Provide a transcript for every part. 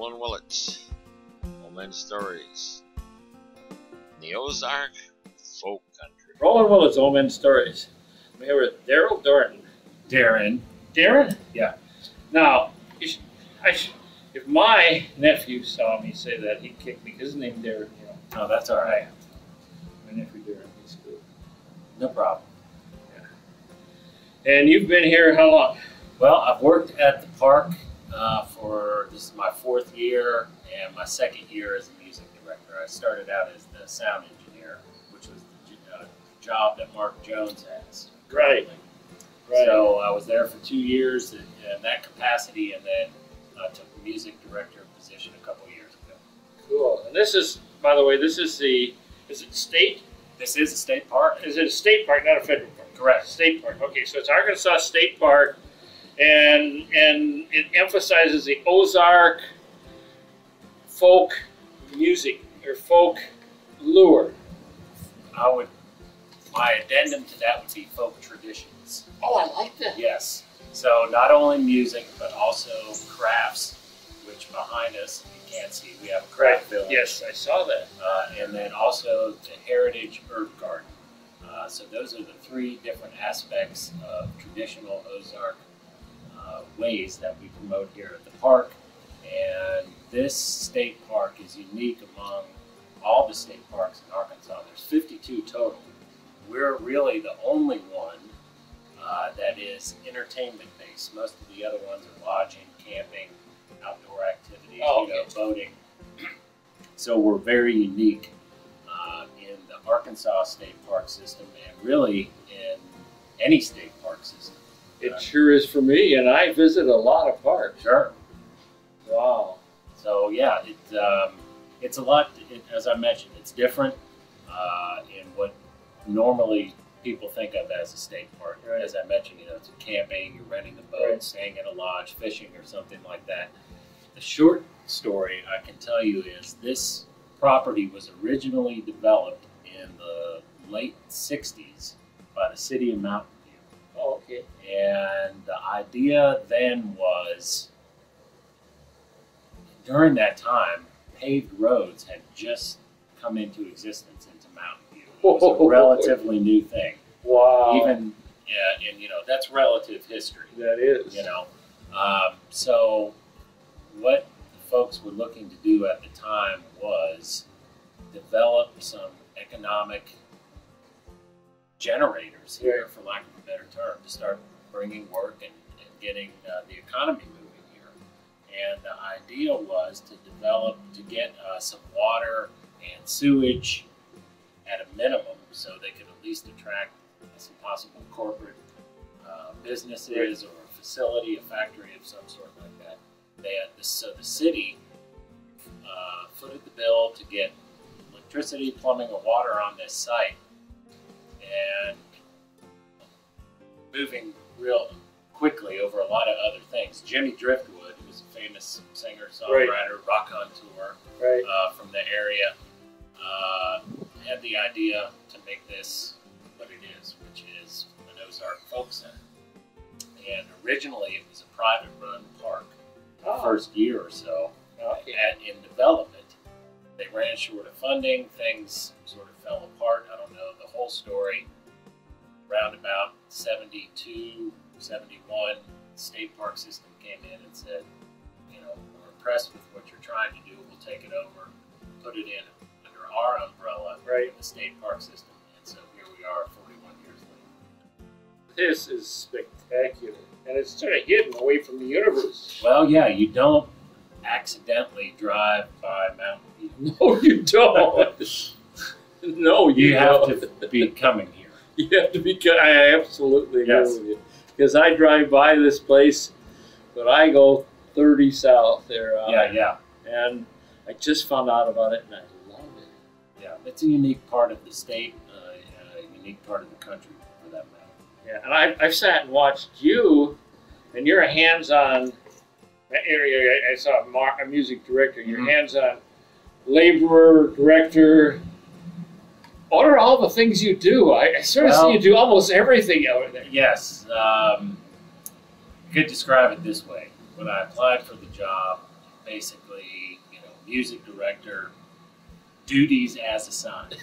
Roland Willits, Old Stories. In the Ozark, folk country. Roland Willits, Old Men Stories. I'm here with Daren Dortin. Daren. Daren? Yeah. Now, if my nephew saw me say that, he'd kick me. His name Daren. You know. Oh, that's all right. My nephew Daren, he's cool. No problem. Yeah. And you've been here how long? Well, I've worked at the park this is my 4th year and my 2nd year as a music director. I started out as the sound engineer, which was the job that Mark Jones has. Right. Right. So I was there for 2 years in that capacity, and then took the music director position a couple years ago. Cool. And this is, by the way, is it state? This is a state park. Is it a state park, not a federal park? Correct. State park. Okay, so it's Arkansas State Park, and it emphasizes the Ozark folk music or folk lure. My addendum to that would be folk traditions. Oh, I like that. Yes. So not only music, but also crafts, which behind us, you can't see, we have a craft village. Yes, I saw that. And then also the Heritage Herb Garden. So those are the 3 different aspects of traditional Ozark ways that we promote here at the park. And this state park is unique among all the state parks in Arkansas. There's 52 total. We're really the only one that is entertainment based. Most of the other ones are lodging, camping, outdoor activities, boating. So we're very unique in the Arkansas State Park system, and really in any state park system. It sure is for me, and I visit a lot of parks. Sure. Wow. So yeah, it's a lot. As I mentioned, it's different in what normally people think of as a state park. Right. As I mentioned, it's camping, you're renting a boat, right, staying in a lodge, fishing, or something like that. The short story I can tell you is this property was originally developed in the late 60s by the city of Mountain View. Oh, okay. And the idea then was, during that time, paved roads had just come into existence into Mountain View. It was a relatively new thing. Wow. Even, and that's relative history. That is. So what the folks were looking to do at the time was develop some economic generators here, for lack of a better term, to start bringing work and getting the economy moving here. And the idea was to get some water and sewage at a minimum, so they could at least attract some possible corporate businesses, or a facility, a factory of some sort like that. So the city footed the bill to get electricity, plumbing, and water on this site, and moving real quickly over a lot of other things. Jimmy Driftwood, who was a famous singer, songwriter, raconteur from the area, had the idea to make this what it is, which is an Ozark Folk Center. And originally it was a private run park the first year or so. And in development, they ran short of funding, things sort of fell apart. I don't know the whole story. Around about 72, 71, the state park system came in and said, we're impressed with what you're trying to do, we'll take it over, put it in under our umbrella in the state park system. And so here we are 41 years later. This is spectacular. And it's sort of hidden away from the universe. Well, yeah, you don't accidentally drive by Mountain View. No, you don't. No, you have to be coming here. You have to be. I absolutely agree with you. Because I drive by this place, but I go 30 south there. And I just found out about it, and I love it. Yeah, it's a unique part of the state, a unique part of the country, for that matter. Yeah, and I've sat and watched you, and you're a hands-on. I saw a music director. You're hands-on laborer, director. What are all the things you do? I sort of see you do almost everything out there. Yes. I could describe it this way. When I applied for the job, basically, music director duties as assigned.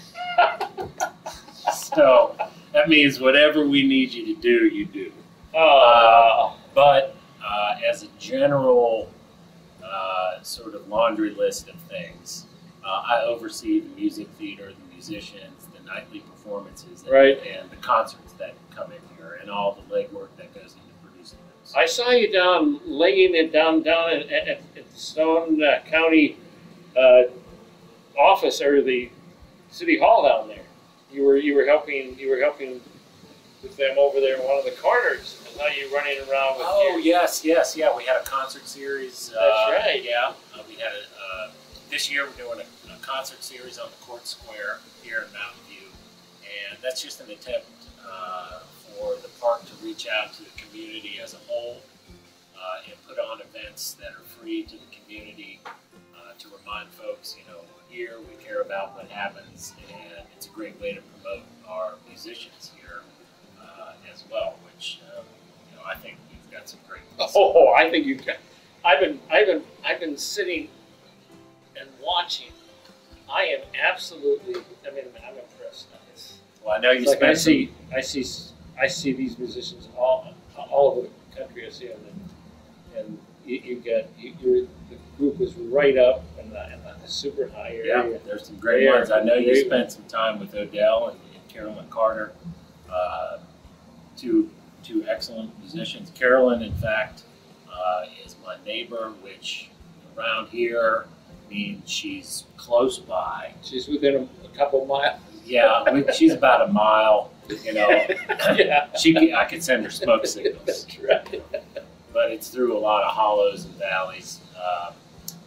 So that means whatever we need you to do, you do. But as a general sort of laundry list of things, I oversee the music theater, the musicians, the nightly performances, and the concerts that come in here, and all the legwork that goes into producing those. I saw you laying it down at the Stone County office, or the city hall down there. You were helping with them over there in one of the corners. And now you're running around with yes, yeah. We had a concert series. That's right. Yeah, we had this year we're doing a concert series on the Court Square here in Mountain View, and that's just an attempt for the park to reach out to the community as a whole and put on events that are free to the community to remind folks, here we care about what happens, and it's a great way to promote our musicians here as well, which I think we've got some great ones. Oh, I think you've got. I've been sitting and watching. I am absolutely. I'm impressed. Well, I know you like spent. I see these musicians all over the country. I see them, and the group is right up in the super high area. Yeah, there's some great ones. I know you spent some time with Odell and Carolyn Carter, two excellent musicians. Carolyn, in fact, is my neighbor, which around here means she's close by. She's within a couple miles. Yeah, she's about a mile. Yeah. I could send her smoke signals. That's right. But it's through a lot of hollows and valleys.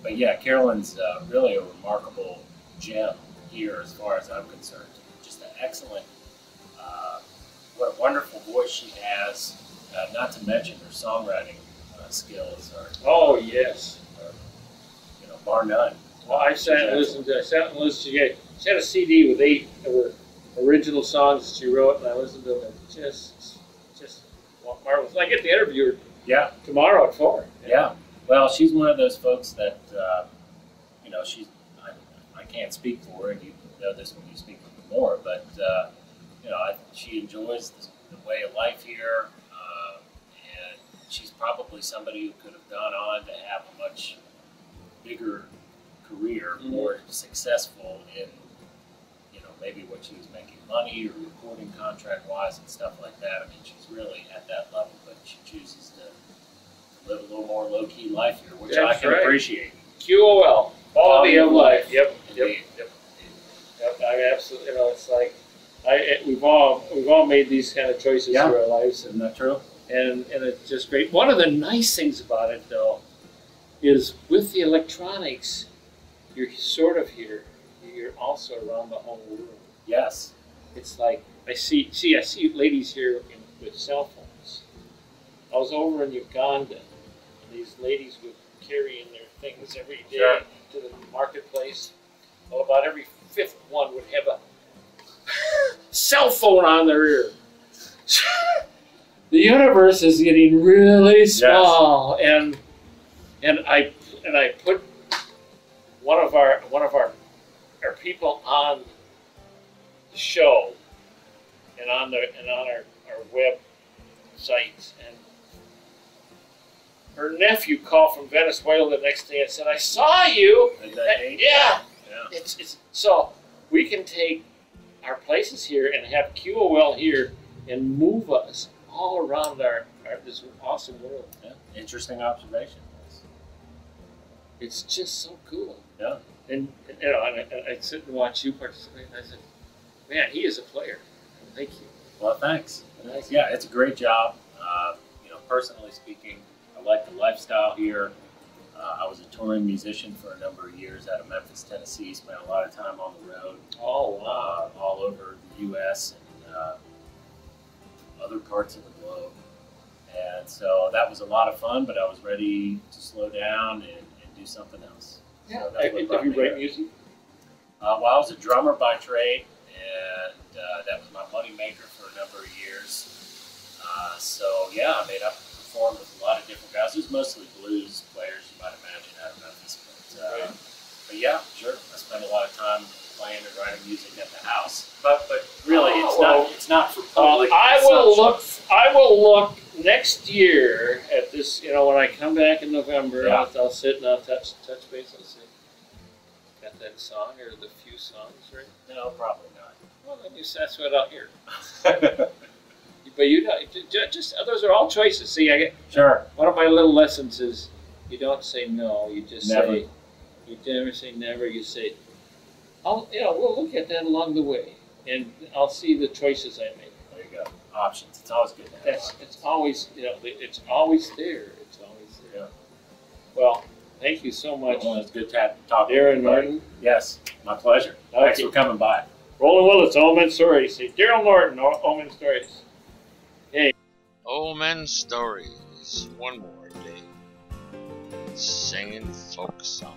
But yeah, Carolyn's really a remarkable gem here as far as I'm concerned. Just an excellent, what a wonderful voice she has, not to mention her songwriting skills are, yes. Bar none. Well, I sat and listened to she had a CD with 8 of her original songs that she wrote, and I listened to them, and just marvelous. I get to interview her tomorrow at 4. Yeah. Well, she's one of those folks that, I can't speak for her, and you know this when you speak with her more, but, she enjoys the way of life here, and she's probably somebody who could have gone on to have a much bigger career, more successful in, maybe what she was making money or recording contract-wise and stuff like that. I mean, she's really at that level, but she chooses to live a little more low-key life here, which I can appreciate. QOL, quality of life. Yep. I absolutely. It's like we've all made these kind of choices through our lives. Isn't that true? And it's just great. One of the nice things about it, though, is with the electronics, you're sort of here. You're also around the whole world. Yes. It's like I see ladies here with cell phones. I was over in Uganda, and these ladies would carry in their things every day to the marketplace. Well, about every 5th one would have a cell phone on their ear. The universe is getting really small, and I put one of our people on the show and on our web sites, and her nephew called from Venezuela the next day and said, "I saw you." Yeah. It's so we can take our places here and have QOL here and move us all around this awesome world. Yeah. Interesting observation. It's just so cool. Yeah. And I sit and watch you participate, and I said, "Man, he is a player." Thank you. Well, thanks. Yeah, it's a great job. Personally speaking, I like the lifestyle here. I was a touring musician for a number of years out of Memphis, Tennessee. Spent a lot of time on the road. Oh, wow. All over the U.S. and other parts of the globe. And so that was a lot of fun, but I was ready to slow down and do something else. Yeah. So that's what Have you write music? Well, I was a drummer by trade, and that was my money maker for a number of years. I performed with a lot of different guys. It was mostly blues players, you might imagine, out of Memphis. songwriting music at the house. But really, it's not for public. I will look next year at this. You know, when I come back in November, Yeah. I'll sit and I'll touch base. I'll say, got that song or the few songs, right? No, probably not. Well, then that's what I'll hear. But you know, just those are all choices. See, I get Sure. one of my little lessons is you don't say no. You just Never. say. You never say never. You say, we'll look at that along the way, and I'll see the choices I make. There you go. Options. It's always good to have options. It's always, it's always there. It's always there. Yeah. Well, thank you so much. Well, it's good to talk to Daren you. Dortin. Yes, my pleasure. Okay. Thanks for coming by. Roland Willits, Old Men Stories. Say Daren Dortin, Old Men Stories. Old Men Stories. One more day. Singing folk songs.